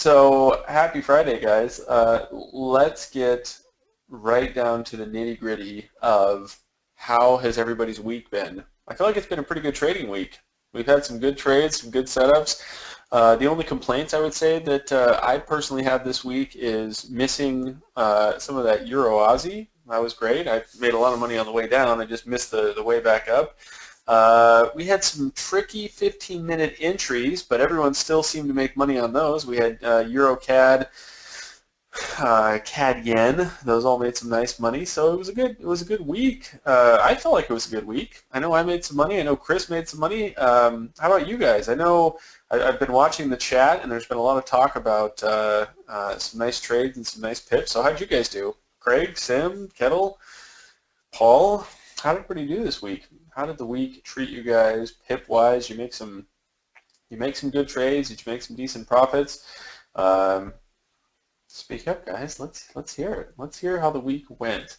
So happy Friday, guys. Let's get right down to the nitty-gritty of how has everybody's week been. I feel like it's been a pretty good trading week. We've had some good trades, some good setups. The only complaints I would say that I personally have this week is missing some of that Euro Aussie. That was great. I made a lot of money on the way down. I just missed the way back up. We had some tricky 15-minute entries, but everyone still seemed to make money on those. We had Euro CAD, CAD Yen. Those all made some nice money. So it was a good week. I felt like it was a good week. I know I made some money. I know Chris made some money. How about you guys? I know I've been watching the chat, and there's been a lot of talk about some nice trades and some nice pips. So how'd you guys do? Craig, Sim, Kettle, Paul? How did everybody do this week? How did the week treat you guys pip-wise? You make some good trades. Did you make some decent profits? Speak up, guys. Let's hear it. Let's hear how the week went,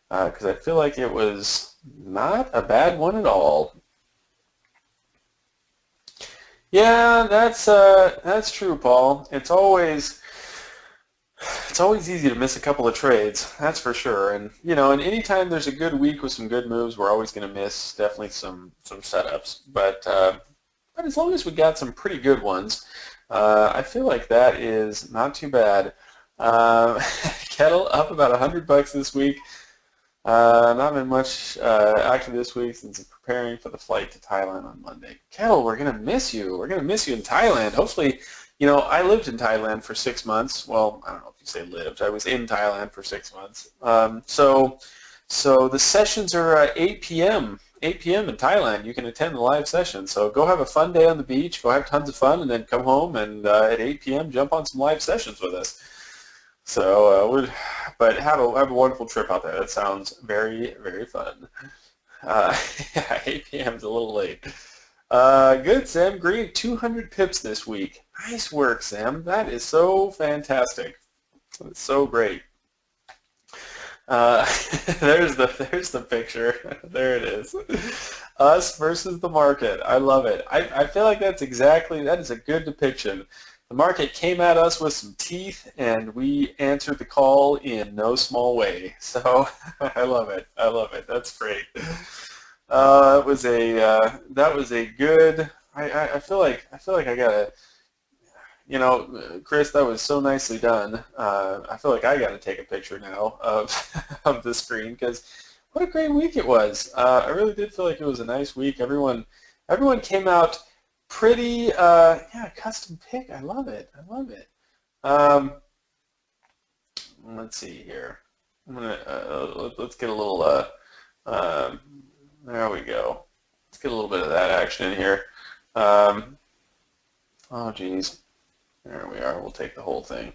because I feel like it was not a bad one at all. Yeah, that's true, Paul. It's always easy to miss a couple of trades, that's for sure. And and anytime there's a good week with some good moves, we're always going to miss definitely some setups. But as long as we got some pretty good ones, I feel like that is not too bad. Kettle up about $100 this week. Not been much action this week since preparing for the flight to Thailand on Monday. Kettle, we're gonna miss you. We're gonna miss you in Thailand. Hopefully. I lived in Thailand for 6 months. Well, I don't know if you say lived. I was in Thailand for 6 months. So the sessions are 8 p.m. 8 p.m. in Thailand. You can attend the live session. So go have a fun day on the beach. Go have tons of fun, and then come home and at 8 p.m. jump on some live sessions with us. So but have a wonderful trip out there. That sounds very, very fun. Yeah, 8 p.m. is a little late. Good, Sam. Green, 200 pips this week. Nice work, Sam. That is so fantastic. It's so great. There's the picture. There it is. Us versus the market. I love it. I feel like that is a good depiction. The market came at us with some teeth, and we answered the call in no small way. So I love it. I love it. That's great. That was a good. I feel like I gotta. Chris, that was so nicely done. I feel like I got to take a picture now of the screen because what a great week it was. I really did feel like it was a nice week. Everyone came out pretty. Custom pick. I love it. I love it. Let's see here. I'm gonna let's get a little. There we go. Let's get a little bit of that action in here. Oh, geez. There we are. We'll take the whole thing.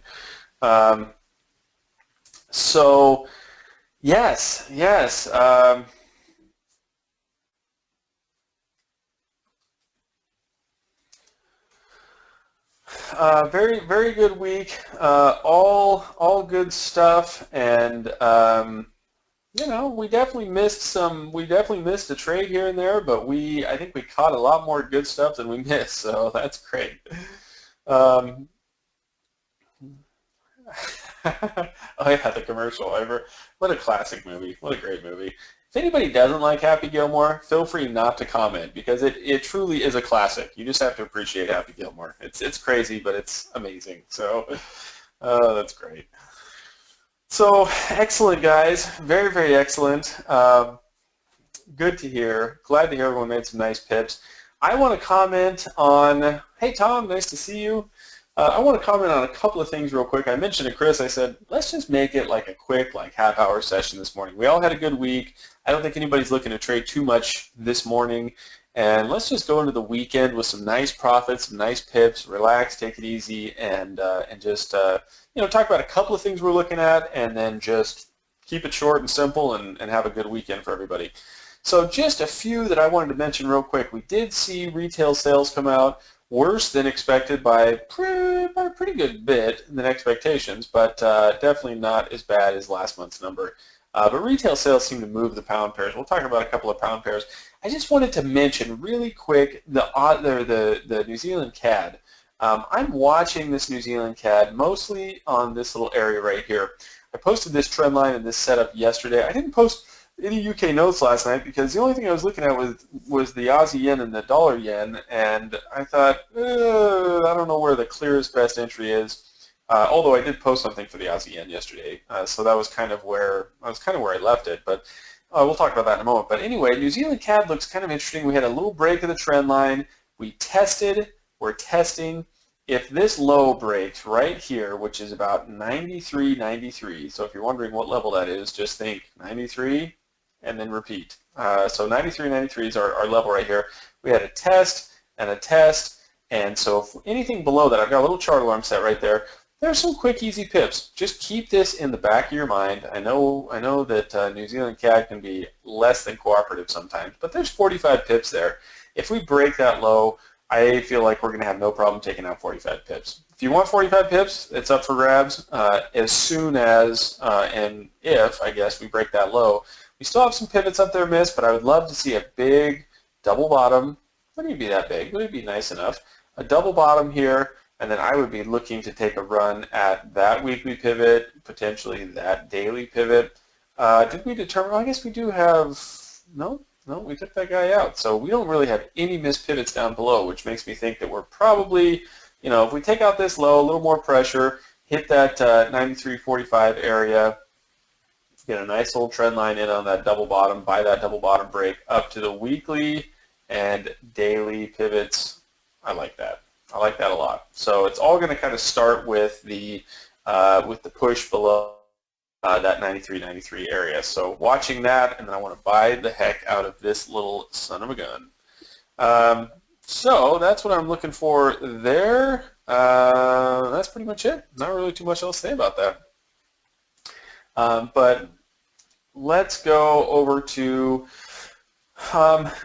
So, yes. Very, very good week. All good stuff, and we definitely missed a trade here and there, but I think we caught a lot more good stuff than we missed, so that's great. Oh yeah, the commercial. What a classic movie. What a great movie. If anybody doesn't like Happy Gilmore, feel free not to comment because it truly is a classic. You just have to appreciate Happy Gilmore. It's crazy, but it's amazing. So that's great. So excellent, guys. Very, very excellent. Good to hear. Glad to hear everyone made some nice pips. I want to comment on, hey Tom, nice to see you. I want to comment on a couple of things real quick. I mentioned to Chris, I said, let's just make it like a quick half-hour session this morning. We all had a good week. I don't think anybody's looking to trade too much this morning. And let's just go into the weekend with some nice profits, some nice pips, relax, take it easy, and just talk about a couple of things we're looking at, and then just keep it short and simple and have a good weekend for everybody. So just a few that I wanted to mention real quick. We did see retail sales come out worse than expected by a pretty good bit than expectations, but definitely not as bad as last month's number. But retail sales seem to move the pound pairs. We'll talk about a couple of pound pairs. I just wanted to mention really quick the New Zealand CAD. I'm watching this New Zealand CAD mostly on this little area right here. I posted this trend line and this setup yesterday. I didn't post any UK notes last night because the only thing I was looking at was the Aussie yen and the dollar yen, and I thought, I don't know where the clearest best entry is. Although I did post something for the Aussie yen yesterday, so that was kind of where I left it. But we'll talk about that in a moment. But anyway, New Zealand CAD looks kind of interesting. We had a little break of the trend line. We tested. We're testing. If this low breaks right here, which is about 93.93, so if you're wondering what level that is, just think 93 and then repeat. So 93.93 is our level right here. We had a test and a test, and so if anything below that, I've got a little chart alarm set right there. There's some quick, easy pips. Just keep this in the back of your mind. I know that New Zealand CAD can be less than cooperative sometimes, but there's 45 pips there. If we break that low, I feel like we're going to have no problem taking out 45 pips. If you want 45 pips, it's up for grabs as soon as and if, I guess, we break that low. We still have some pivots up there missed, but I would love to see a big double bottom. Wouldn't it be that big? Would it be nice enough? A double bottom here, and then I would be looking to take a run at that weekly pivot, potentially that daily pivot. Did we determine? Well, I guess we do have, no, we took that guy out. So we don't really have any missed pivots down below, which makes me think that we're probably, if we take out this low, a little more pressure, hit that 93.45 area, get a nice little trend line in on that double bottom, buy that double bottom break up to the weekly and daily pivots. I like that. I like that a lot. So it's all going to kind of start with the push below that 93.93 area. So watching that, and then I want to buy the heck out of this little son of a gun. So that's what I'm looking for there. That's pretty much it. Not really too much else to say about that. But let's go over to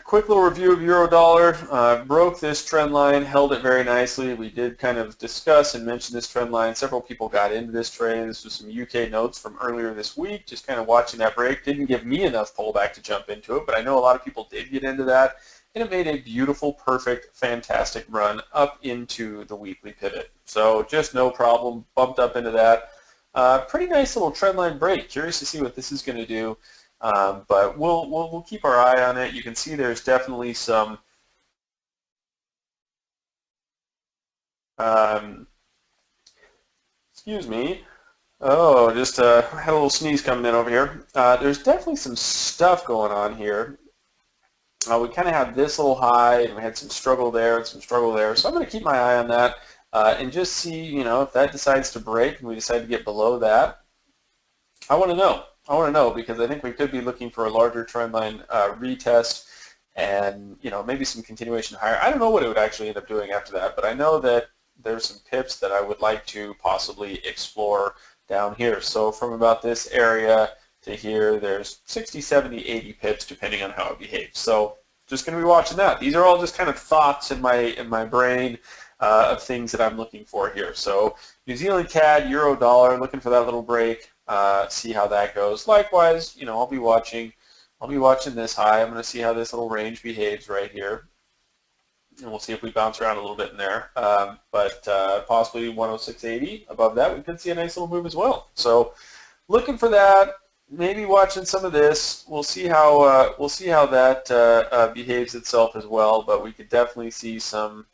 quick little review of euro dollar. Broke this trend line, held it very nicely. We did kind of discuss and mention this trend line. Several people got into this trade. This was some UK notes from earlier this week, just kind of watching that break. Didn't give me enough pullback to jump into it, but I know a lot of people did get into that, and it made a beautiful, perfect, fantastic run up into the weekly pivot. So just no problem, bumped up into that. Pretty nice little trend line break. Curious to see what this is going to do. But we'll keep our eye on it. You can see there's definitely some excuse me. Oh, just had a little sneeze coming in over here. There's definitely some stuff going on here. We kind of have this little high, and we had some struggle there and some struggle there. So I'm going to keep my eye on that and just see, if that decides to break and we decide to get below that. I want to know. I want to know because I think we could be looking for a larger trend line retest and maybe some continuation higher. I don't know what it would actually end up doing after that, but I know that there's some pips that I would like to possibly explore down here. So from about this area to here, there's 60, 70, 80 pips depending on how it behaves. So just going to be watching that. These are all just kind of thoughts in my brain of things that I'm looking for here. So New Zealand CAD, euro dollar, looking for that little break. See how that goes. Likewise, I'll be watching this high. I'm going to see how this little range behaves right here, and we'll see if we bounce around a little bit in there. But possibly 106.80 above that, we could see a nice little move as well. So, looking for that. Maybe watching some of this. We'll see how that behaves itself as well. But we could definitely see some.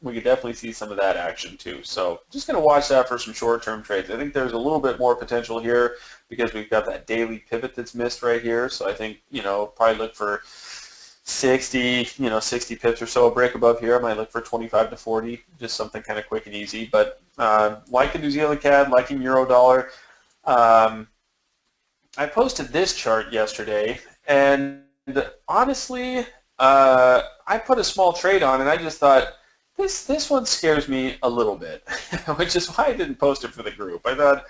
We could definitely see some of that action too. So just going to watch that for some short-term trades. I think there's a little bit more potential here because we've got that daily pivot that's missed right here. So I think, probably look for 60, 60 pips or so, a break above here. I might look for 25 to 40, just something kind of quick and easy. But liking New Zealand CAD, liking euro dollar. I posted this chart yesterday, and honestly, I put a small trade on, and I just thought, this one scares me a little bit, which is why I didn't post it for the group. I thought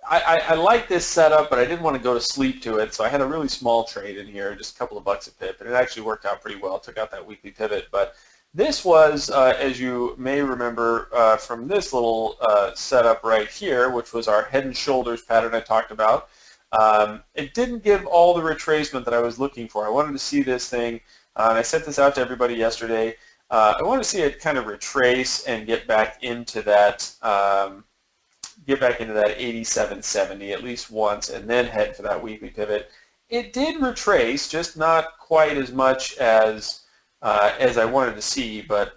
I like this setup, but I didn't want to go to sleep to it, so I had a really small trade in here, just a couple of bucks a pip, and it actually worked out pretty well. Took out that weekly pivot, but this was, as you may remember, from this little setup right here, which was our head and shoulders pattern I talked about. It didn't give all the retracement that I was looking for. I wanted to see this thing, and I sent this out to everybody yesterday. I want to see it kind of retrace and get back into that 87.70 at least once, and then head for that weekly pivot. It did retrace, just not quite as much as I wanted to see, but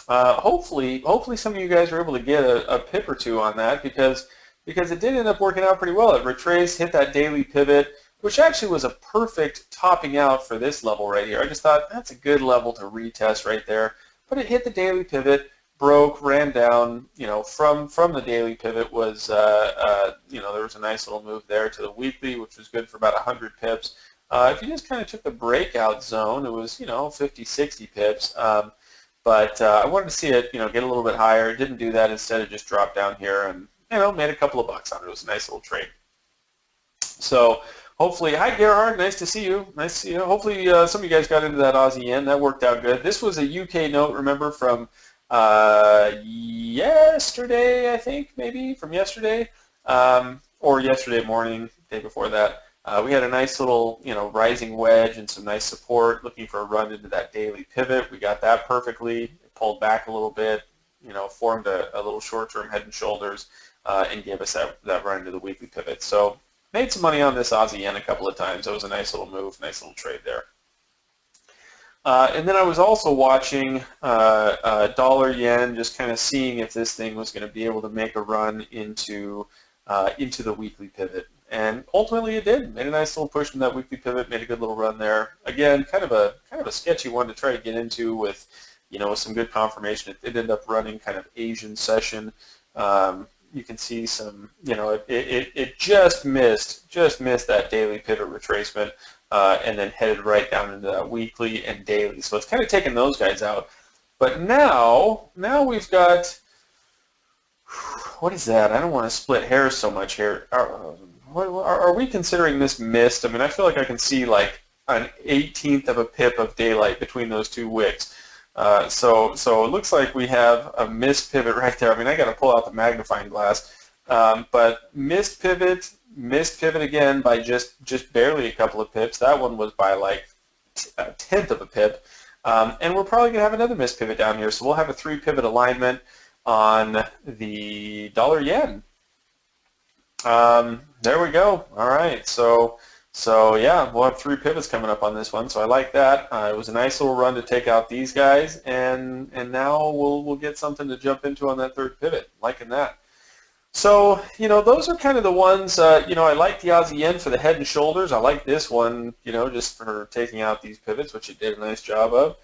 hopefully some of you guys were able to get a pip or two on that, because it did end up working out pretty well. It retraced, hit that daily pivot, which actually was a perfect topping out for this level right here. I just thought that's a good level to retest right there. But it hit the daily pivot, broke, ran down. From the daily pivot was, there was a nice little move there to the weekly, which was good for about 100 pips. If you just kind of took the breakout zone, it was 50, 60 pips. But I wanted to see it, get a little bit higher. It didn't do that. Instead, it just dropped down here and made a couple of bucks on it. It was a nice little trade. So hopefully, hi Gerhard, nice to see you. Nice to see you. Hopefully some of you guys got into that Aussie yen. That worked out good. This was a UK note, remember, from yesterday, I think, maybe from yesterday, or yesterday morning, day before that. We had a nice little, rising wedge and some nice support, looking for a run into that daily pivot. We got that perfectly. It pulled back a little bit, formed a little short-term head and shoulders, and gave us that run into the weekly pivot. So made some money on this Aussie yen a couple of times. That was a nice little move, nice little trade there. And then I was also watching dollar yen, just kind of seeing if this thing was going to be able to make a run into the weekly pivot. And ultimately it did. Made a nice little push in that weekly pivot, made a good little run there. Again, kind of a sketchy one to try to get into with, with some good confirmation. It ended up running kind of Asian session. You can see some, it just missed that daily pivot retracement, and then headed right down into that weekly and daily. So it's kind of taking those guys out. But now we've got, what is that? I don't want to split hairs so much here. Are we considering this missed? I mean, I feel like I can see like an 1/18 of a pip of daylight between those two wicks. So it looks like we have a missed pivot right there. I mean, I got to pull out the magnifying glass. But missed pivot again by just barely a couple of pips. That one was by like a 1/10 of a pip. And we're probably going to have another missed pivot down here. So we'll have a 3 pivot alignment on the dollar yen. There we go. All right. So yeah, we'll have 3 pivots coming up on this one. So I like that. It was a nice little run to take out these guys, and now we'll get something to jump into on that 3rd pivot. Liking that. So those are kind of the ones. I like the Aussie yen for the head and shoulders. I like this one, just for taking out these pivots, which it did a nice job of.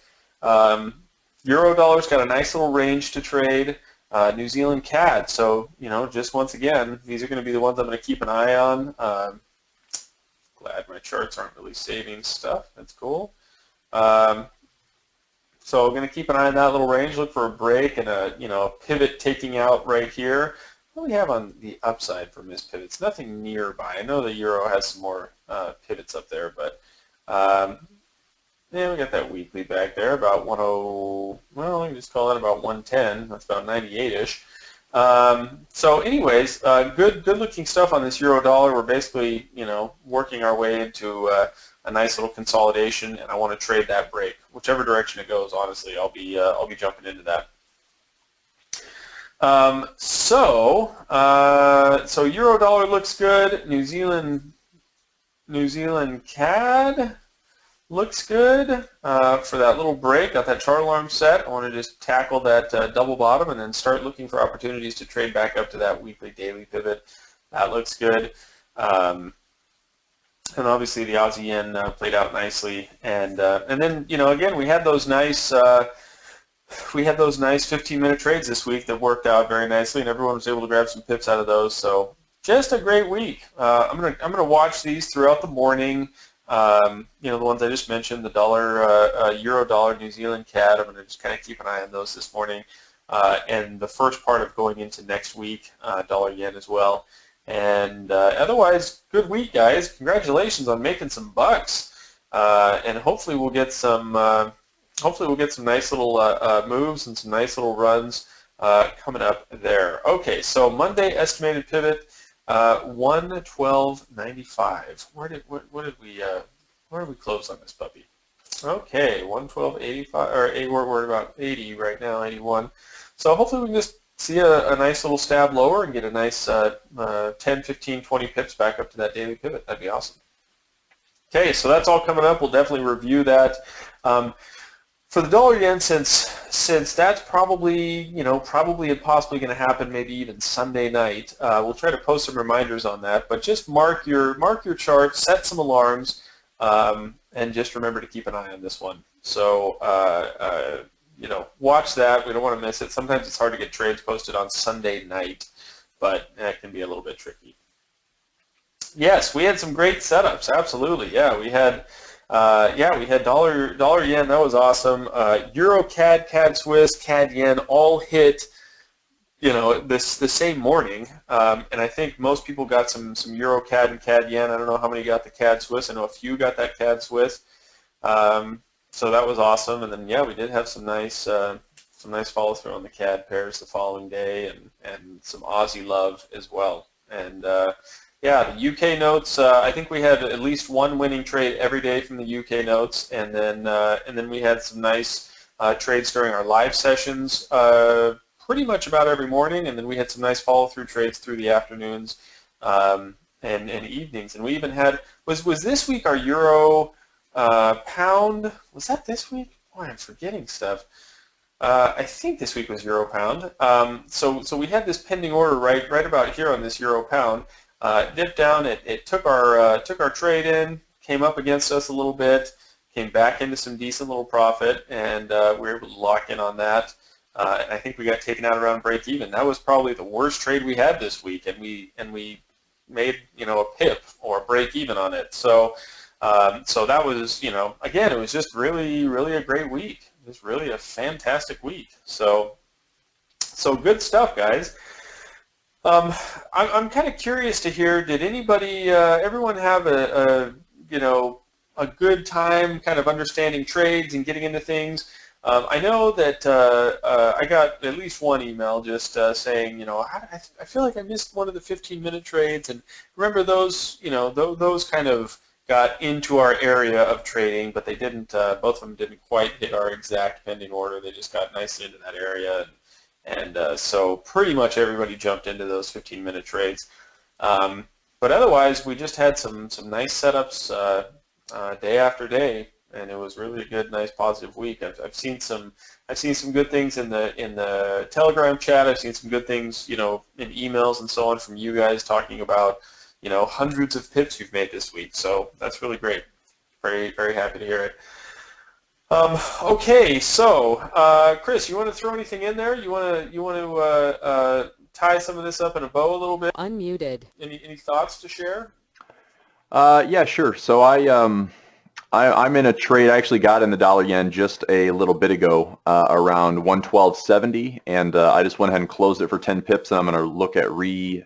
Euro dollar's got a nice little range to trade. New Zealand CAD. So just once again, these are going to be the ones I'm going to keep an eye on. Glad my charts aren't really saving stuff. That's cool. So I'm going to keep an eye on that little range. Look for a break and a pivot taking out right here. What do we have on the upside for missed pivots? Nothing nearby. I know the euro has some more pivots up there, but yeah, we got that weekly back there, about 10. Well, let me just call that about 110. That's about 98-ish. So anyways, good looking stuff on this euro dollar. We're basically, working our way into a nice little consolidation, and I want to trade that break. Whichever direction it goes, honestly, I'll be jumping into that. So euro dollar looks good. New Zealand CAD looks good for that little break. Got that chart alarm set. I want to just tackle that double bottom and then start looking for opportunities to trade back up to that weekly daily pivot. That looks good. And obviously the Aussie yen played out nicely. And then again, we had those nice 15-minute trades this week that worked out very nicely, and everyone was able to grab some pips out of those. So just a great week. I'm gonna watch these throughout the morning. The ones I just mentioned, the dollar, euro dollar, New Zealand CAD. I'm going to just kind of keep an eye on those this morning, and the first part of going into next week, dollar yen as well. And otherwise, good week, guys. Congratulations on making some bucks, and hopefully we'll get some. Nice little moves and some nice little runs coming up there. Okay, so Monday estimated pivot. 112.95. Where did we close on this puppy? Okay, 112.85, or we're about 80 right now, 81. So hopefully we can just see a nice little stab lower and get a nice 10, 15, 20 pips back up to that daily pivot. That'd be awesome. Okay, so that's all coming up. We'll definitely review that. For the dollar yen, since that's probably probably and possibly going to happen maybe even Sunday night, we'll try to post some reminders on that. But just mark your chart, set some alarms, and just remember to keep an eye on this one. So watch that. We don't want to miss it. Sometimes it's hard to get trades posted on Sunday night, but that can be a little bit tricky. Yes, we had some great setups. Absolutely, yeah. We had dollar yen. That was awesome. Euro CAD, CAD Swiss, CAD yen all hit, the same morning. And I think most people got some Euro CAD and CAD yen. I don't know how many got the CAD Swiss. I know a few got that CAD Swiss. So that was awesome. And then yeah, we did have some nice follow through on the CAD pairs the following day, and some Aussie love as well. And yeah, the UK notes. I think we had at least one winning trade every day from the UK notes, and then we had some nice trades during our live sessions, pretty much about every morning, and then we had some nice follow-through trades through the afternoons and evenings. And we even had was this week our Euro pound? Was that this week? Boy, I'm forgetting stuff. I think this week was Euro pound. So we had this pending order right about here on this Euro pound. Dipped down. It took our trade in, came up against us a little bit, came back into some decent little profit, and we were able to lock in on that. And I think we got taken out around break even. That was probably the worst trade we had this week, and we made a pip or a break even on it. So that was again, it was just really a great week. It was really a fantastic week. So good stuff, guys. I'm kind of curious to hear, did anybody, everyone have a good time kind of understanding trades and getting into things? I know that I got at least one email just saying, I feel like I missed one of the 15-minute trades, and remember those, those kind of got into our area of trading, but they didn't, both of them didn't quite hit our exact pending order. They just got nicely into that area. And so pretty much everybody jumped into those 15-minute trades. But otherwise, we just had some nice setups day after day, and it was really a good, nice, positive week. I've seen some good things in the Telegram chat. I've seen some good things, in emails and so on from you guys talking about, hundreds of pips you've made this week. So that's really great. Very, very happy to hear it. Okay, so Chris, you want to throw anything in there? You want to tie some of this up in a bow a little bit? Unmuted. Any thoughts to share? Yeah, sure. So I'm in a trade. I actually got in the dollar yen just a little bit ago, around 112.70, and I just went ahead and closed it for 10 pips, and I'm going to look at re-entering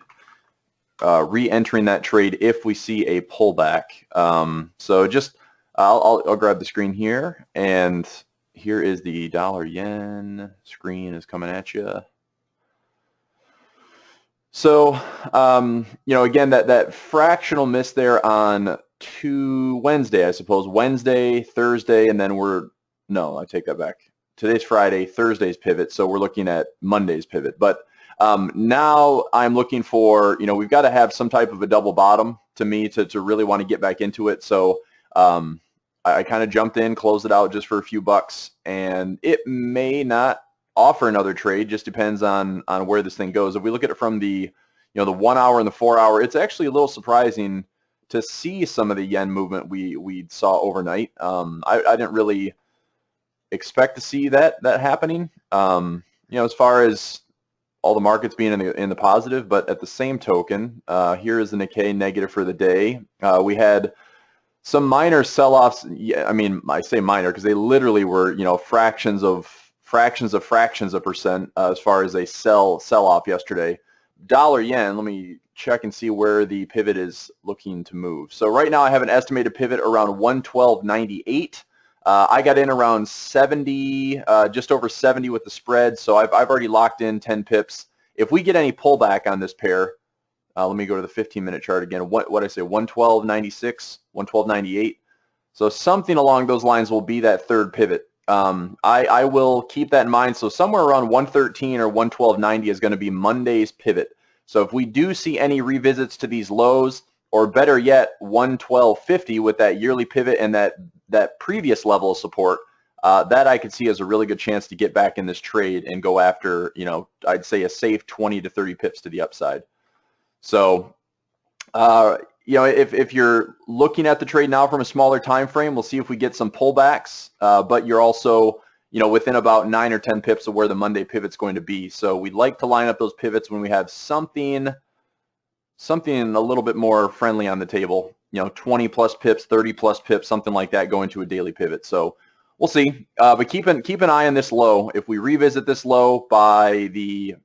that trade if we see a pullback. So just I'll grab the screen here, and here is the dollar yen screen is coming at you. So again, that fractional miss there on Wednesday, I suppose. Wednesday, Thursday, and then I take that back. Today's Friday, Thursday's pivot, so we're looking at Monday's pivot. But now I'm looking for, we've got to have some type of a double bottom to me to really want to get back into it. So I kind of jumped in, closed it out just for a few bucks, and it may not offer another trade. Just depends on where this thing goes. If we look at it from the the 1 hour and the 4 hour, it's actually a little surprising to see some of the yen movement we saw overnight. I didn't really expect to see that happening. As far as all the markets being in the positive, but at the same token, here is the Nikkei negative for the day. We had some minor sell-offs. I mean, I say minor because they literally were, fractions of percent as far as a sell-off yesterday. Dollar yen, let me check and see where the pivot is looking to move. So right now I have an estimated pivot around 112.98. I got in around 70, just over 70 with the spread, so I've already locked in 10 pips. If we get any pullback on this pair, let me go to the 15-minute chart again. What I say, 112.96, 112.98. So something along those lines will be that third pivot. I will keep that in mind. So somewhere around 113 or 112.90 is going to be Monday's pivot. So if we do see any revisits to these lows, or better yet, 112.50 with that yearly pivot and that previous level of support, that I could see as a really good chance to get back in this trade and go after, I'd say a safe 20 to 30 pips to the upside. So, if you're looking at the trade now from a smaller time frame, we'll see if we get some pullbacks, but you're also, within about 9 or 10 pips of where the Monday pivot's going to be. So we'd like to line up those pivots when we have something a little bit more friendly on the table, 20 plus pips, 30 plus pips, something like that going to a daily pivot. So we'll see, but keep an eye on this low. If we revisit this low by the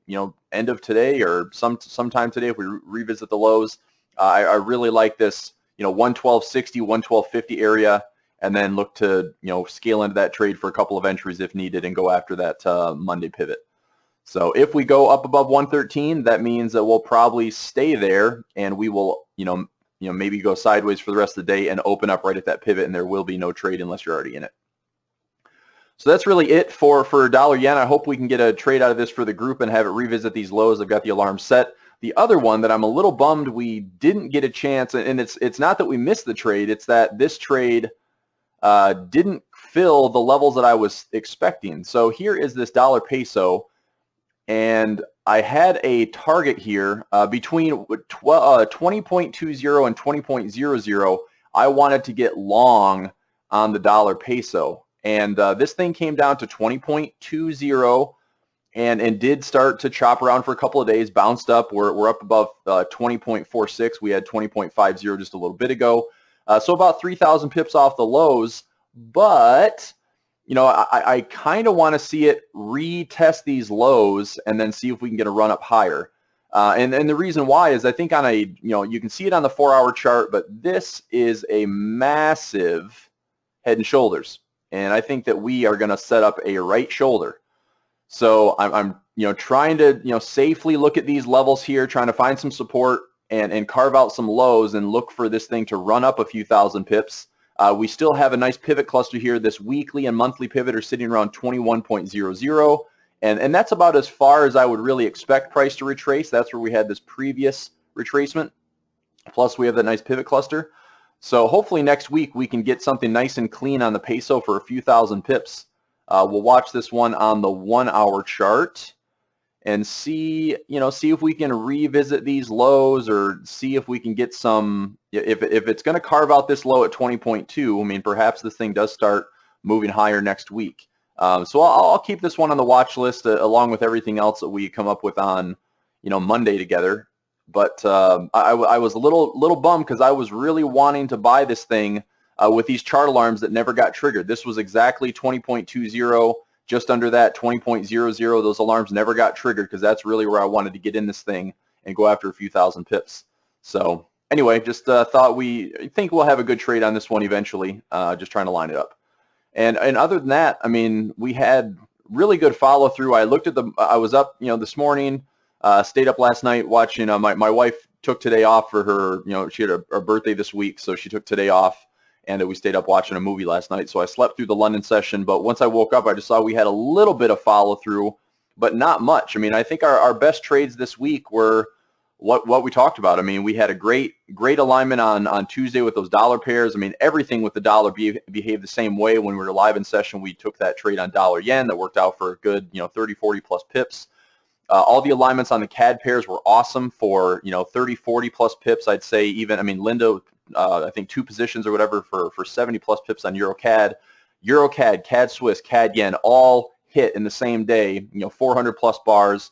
end of today or sometime today, if we revisit the lows, I really like this 112.60, 112.50 area, and then look to scale into that trade for a couple of entries if needed and go after that Monday pivot. So if we go up above 113, that means that we'll probably stay there, and we will maybe go sideways for the rest of the day and open up right at that pivot, and there will be no trade unless you're already in it. So that's really it for dollar yen. I hope we can get a trade out of this for the group and have it revisit these lows. I've got the alarm set. The other one that I'm a little bummed we didn't get a chance, and it's not that we missed the trade, it's that this trade didn't fill the levels that I was expecting. So here is this dollar peso, and I had a target here between 20.20 and 20.00. I wanted to get long on the dollar peso, and this thing came down to 20.20 and did start to chop around for a couple of days, bounced up. We're up above 20.46. We had 20.50 just a little bit ago. So about 3,000 pips off the lows, but I kind of want to see it retest these lows and then see if we can get a run up higher. And the reason why is I think on a, you can see it on the 4-hour chart, but this is a massive head and shoulders. And I think that we are going to set up a right shoulder. So I'm trying to, safely look at these levels here, trying to find some support and carve out some lows and look for this thing to run up a few thousand pips. We still have a nice pivot cluster here. This weekly and monthly pivot are sitting around 21.00. And that's about as far as I would really expect price to retrace. That's where we had this previous retracement. Plus we have that nice pivot cluster. So hopefully next week we can get something nice and clean on the peso for a few thousand pips. We'll watch this one on the 1-hour chart and see if we can revisit these lows or see if we can get some, if it's going to carve out this low at 20.2, I mean, perhaps this thing does start moving higher next week. So I'll keep this one on the watch list along with everything else that we come up with on, Monday together. But I was a little bummed because I was really wanting to buy this thing with these chart alarms that never got triggered. This was exactly 20.20, just under that 20.00. Those alarms never got triggered because that's really where I wanted to get in this thing and go after a few thousand pips. So anyway, just thought we think we'll have a good trade on this one eventually, just trying to line it up. And other than that, I mean, we had really good follow through. I looked at I was up, this morning, stayed up last night watching, my wife took today off for her, she had her birthday this week, so she took today off. And we stayed up watching a movie last night. So I slept through the London session. But once I woke up, I just saw we had a little bit of follow through, but not much. I mean, I think our best trades this week were what we talked about. I mean, we had a great alignment on Tuesday with those dollar pairs. I mean, everything with the dollar behaved the same way. When we were live in session, we took that trade on dollar yen that worked out for a good, 30, 40 plus pips. All the alignments on the CAD pairs were awesome for, 30, 40 plus pips. I'd say even, I mean, Linda, I think 2 positions or whatever for 70 plus pips on EuroCAD. EuroCAD, CAD Swiss, CAD Yen, all hit in the same day, 400 plus bars,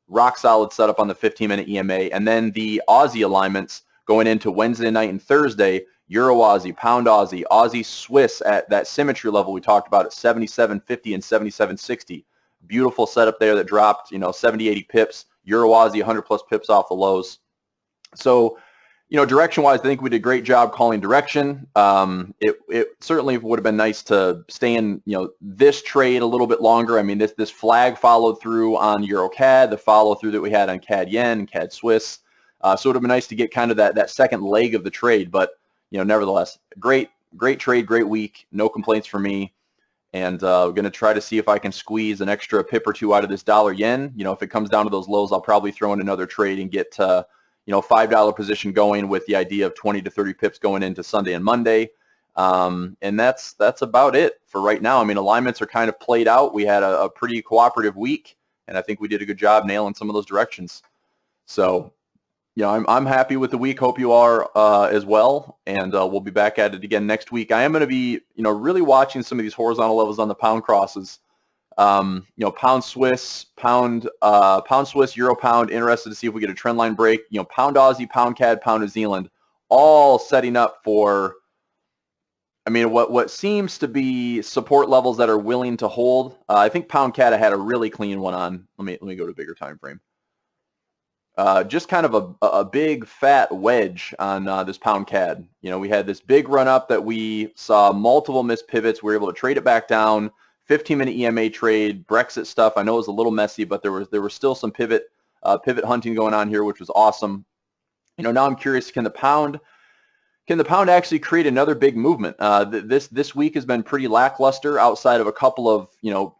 rock solid setup on the 15-minute EMA. And then the Aussie alignments going into Wednesday night and Thursday, Euro Aussie, Pound Aussie, Aussie Swiss at that symmetry level we talked about at 77.50 and 77.60. Beautiful setup there that dropped, 70, 80 pips. Euro Aussie, 100 plus pips off the lows. So, direction-wise, I think we did a great job calling direction. It certainly would have been nice to stay in, this trade a little bit longer. I mean, this flag followed through on EuroCAD, the follow-through that we had on CAD Yen and CAD Swiss. So it would have been nice to get kind of that second leg of the trade. But, nevertheless, great great trade, great week. No complaints for me. And we're going to try to see if I can squeeze an extra pip or two out of this dollar yen. You know, if it comes down to those lows, I'll probably throw in another trade and get, you know, $5 position going with the idea of 20 to 30 pips going into Sunday and Monday. And that's about it for right now. I mean, alignments are kind of played out. We had a pretty cooperative week, and I think we did a good job nailing some of those directions. So, you know, I'm happy with the week. Hope you are as well. And we'll be back at it again next week. I am going to be, you know, really watching some of these horizontal levels on the pound crosses. You know, pound Swiss, euro pound. Interested to see if we get a trend line break. You know, pound Aussie, pound CAD, pound New Zealand, all setting up for, I mean, what seems to be support levels that are willing to hold. I think pound CAD had a really clean one on. Let me go to a bigger time frame. Just kind of a big fat wedge on this pound CAD. You know, we had this big run up that we saw multiple missed pivots. We were able to trade it back down. 15-minute EMA trade, Brexit stuff. I know it was a little messy, but there was still some pivot hunting going on here, which was awesome. You know, now I'm curious, can the pound actually create another big movement? This week has been pretty lackluster outside of a couple of, you know,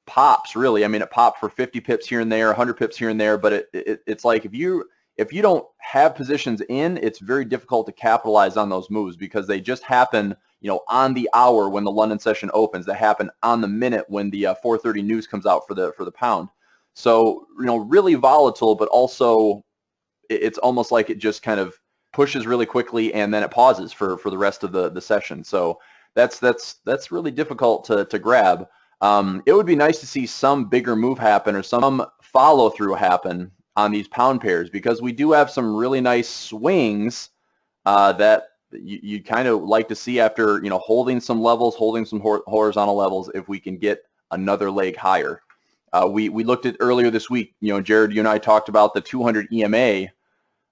pops, really. I mean, it popped for 50 pips here and there, 100 pips here and there, but it's like if you don't have positions in, it's very difficult to capitalize on those moves because they just happen, you know, on the hour when the London session opens. They happen on the minute when the 4:30 news comes out for the pound. So, you know, really volatile, but also it's almost like it just kind of pushes really quickly and then it pauses for the rest of the session. So that's really difficult to grab. It would be nice to see some bigger move happen or some follow through happen on these pound pairs because we do have some really nice swings that you kind of like to see after, you know, holding some levels, holding some horizontal levels, if we can get another leg higher. We looked at earlier this week, you know, Jared, you and I talked about the 200 EMA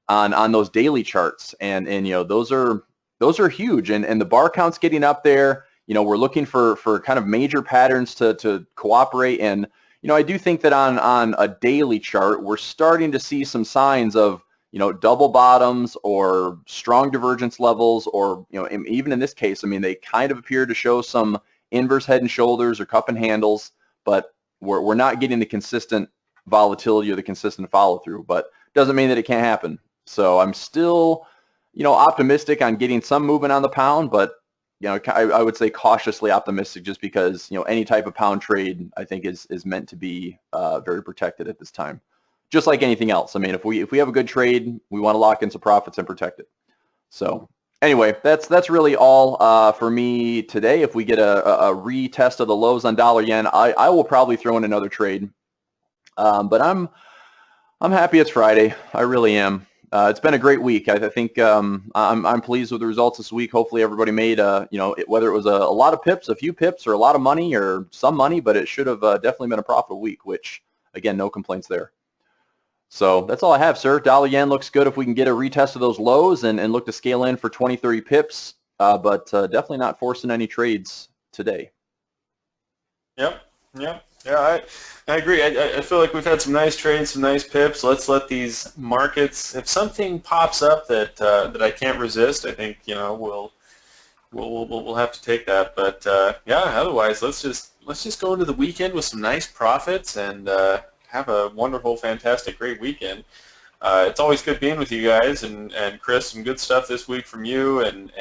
on those daily charts, and you know, those are huge, and the bar count's getting up there. You know, we're looking for kind of major patterns to cooperate, and you know, I do think that on a daily chart, we're starting to see some signs of, you know, double bottoms or strong divergence levels, or, you know, even in this case, I mean, they kind of appear to show some inverse head and shoulders or cup and handles, but we're not getting the consistent volatility or the consistent follow through. But doesn't mean that it can't happen. So I'm still, you know, optimistic on getting some movement on the pound, but you know, I would say cautiously optimistic, just because, you know, any type of pound trade I think is meant to be very protected at this time. Just like anything else. I mean, if we have a good trade, we want to lock in some profits and protect it. So anyway, that's really all for me today. If we get a retest of the lows on dollar yen, I will probably throw in another trade. But I'm happy it's Friday. I really am. It's been a great week. I think I'm pleased with the results this week. Hopefully everybody made, you know, whether it was a lot of pips, a few pips, or a lot of money or some money, but it should have definitely been a profitable week, which, again, no complaints there. So that's all I have, sir. Dollar yen looks good if we can get a retest of those lows and look to scale in for 20, 30 pips, but definitely not forcing any trades today. Yep. Yeah, I agree. I feel like we've had some nice trades, some nice pips. Let's let these markets, if something pops up that I can't resist, I think, you know, we'll have to take that. But yeah, otherwise, let's just go into the weekend with some nice profits and have a wonderful, fantastic, great weekend. It's always good being with you guys, and Chris, some good stuff this week from you, and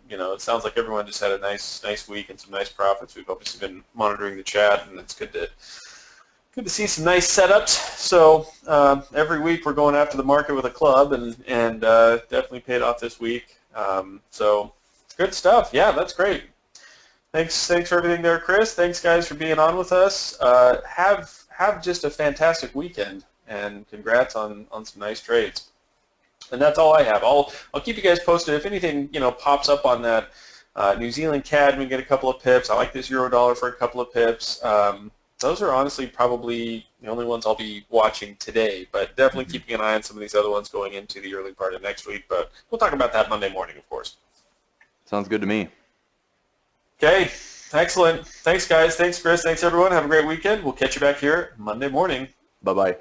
you know, it sounds like everyone just had a nice week and some nice profits. We've obviously been monitoring the chat, and it's good to see some nice setups. So every week we're going after the market with a club, and definitely paid off this week. So good stuff. Yeah, that's great. Thanks for everything there, Chris. Thanks, guys, for being on with us. Have just a fantastic weekend. And congrats on some nice trades. And that's all I have. I'll keep you guys posted. If anything, you know, pops up on that New Zealand CAD, we get a couple of pips. I like this euro dollar for a couple of pips. Those are honestly probably the only ones I'll be watching today, but definitely keeping an eye on some of these other ones going into the early part of next week. But we'll talk about that Monday morning, of course. Sounds good to me. Okay, excellent. Thanks, guys. Thanks, Chris. Thanks, everyone. Have a great weekend. We'll catch you back here Monday morning. Bye-bye.